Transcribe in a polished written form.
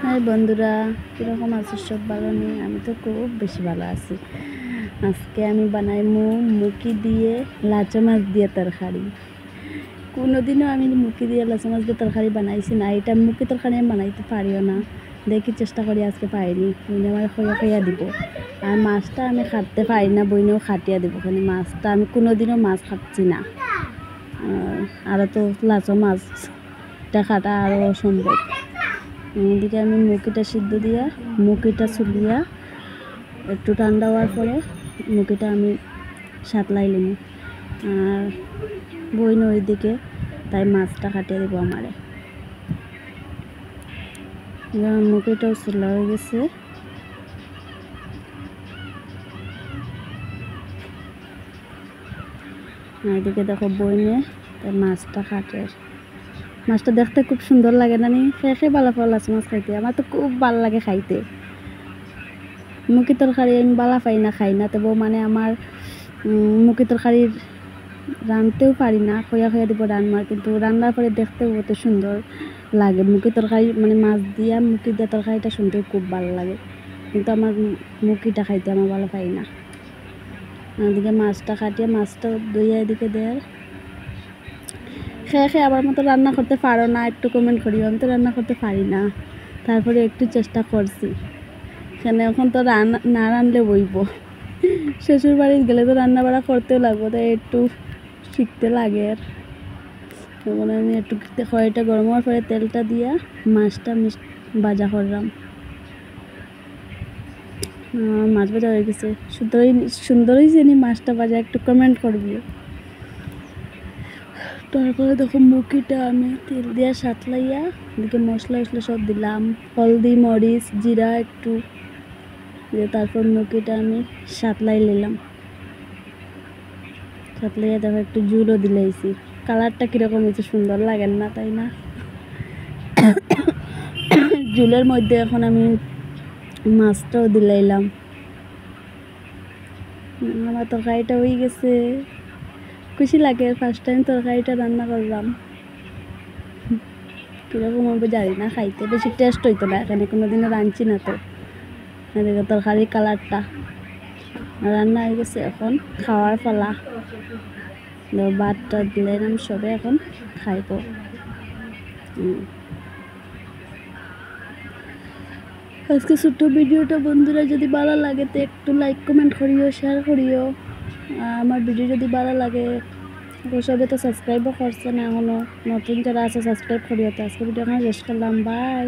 High বন্ধুরা, কীরকম আছো? সব ভালো নেই? আমি তো খুব বেশি ভালো আছি। আজকে আমি বানাই মুখি দিয়ে লাচা মাছ দিয়ে তরকারি। কোনোদিনও আমি মুখি দিয়ে লাচা মাছ দিয়ে তরকারি বানাইছি না। এটা মুখি তরকারি আমি বানাইতে পারিও না, দেখি চেষ্টা করি, আজকে পাইনি। বইনে আমার খইয়া দিব। আর মাছটা আমি খাটতে পারি না, বইনেও খাটিয়া দিব। কারণ মাছটা আমি কোনোদিনও মাছ খাচ্ছি না। আর তো লাচা মাছটা খাটা আরও অসম্ভব। এদিকে আমি মুখিটা সিদ্ধ দিয়া মুখিটা চুলিয়া একটু ঠান্ডা হওয়ার পরে মুখিটা আমি সাতলাই নিব। আর বইন ওইদিকে তাই মাছটা কাটিয়ে দেবো আমারে। মুখিটাও চুলা হয়ে গেছে। এদিকে দেখো বইনে তাই মাছটা কাটে। মাছটা দেখতে খুব সুন্দর লাগে না? খেয়ে ভালো পাও লাচ মাছ খাইতে? আমার তো খুব ভালো লাগে খাইতে। মুখি তরকারি আমি বালা পাই না, খাই না। তবু মানে আমার মুখি তরকারির রাঁধতেও পারি না, খয়া দিব রান্নার, কিন্তু রান্নার পরে দেখতেও অত সুন্দর লাগে। মুখি তরকারি মানে মাছ দিয়া মুখি দিয়ে তরকারিটা শুনতেও খুব ভালো লাগে, কিন্তু আমার মুখিটা খাইতে আমার ভালো পাই না। এদিকে মাছটা কাটিয়ে মাছটা ধুইয়া এদিকে দেয়। খেয়ে আবার মতো রান্না করতে পারো না একটু কমেন্ট করিও। আমি তো রান্না করতে পারি না, তারপরে একটু চেষ্টা করছি। এখানে এখন তো না রানলে বইব। শ্বশুর বাড়ি গেলে তো রান্না বাড়া করতেও লাগবো, তাই একটু শিখতে লাগে। আর তখন আমি একটু কড়াইটা গরম হওয়ার পরে তেলটা দিয়া মাছটা ভাজা করলাম। মাছ ভাজা হয়ে গেছে। সুন্দর হয়েছে নি মাছটা ভাজা? একটু কমেন্ট করবি। তারপরে দেখো মুখিটা আমি তেল দিয়া সাতলাইয়া এদিকে মশলা সব দিলাম, হলদি মরিচ জিরা একটু দিয়ে তারপর মুখিটা আমি সাতলাই নিলাম। সাতলাইয়া দেখো একটু জুলও দিলাইছি। কালারটা কীরকম হয়েছে? সুন্দর লাগেন না, তাই না? জুলের মধ্যে এখন আমি মাছটাও দিলাইলাম। আমার তরকারিটা হয়ে গেছে। খুশি লাগে, ফার্স্ট টাইম তরকারিটা রান্না করলাম। কীরকম হবে জানি না, খাইতে বেশি টেস্ট হইতো না, এখানে কোনোদিনও রাঁধছি না তো। এদিকে তরকারির কালারটা রান্না হয়ে গেছে, এখন খাওয়ার পালা। ভাতটা দিলাম, সবে এখন খাইব। আজকে ছোট্ট ভিডিওটা বন্ধুরা যদি ভালো লাগে তো একটু লাইক কমেন্ট করিও, শেয়ার করিও। আমার ভিডিও যদি ভালো লাগে সবে তো সাবস্ক্রাইবও করছে না এখনও, নতুন যারা আছে সাবস্ক্রাইব করিও। তো আজকে ভিডিও এখানে শেষ করলাম, বাই।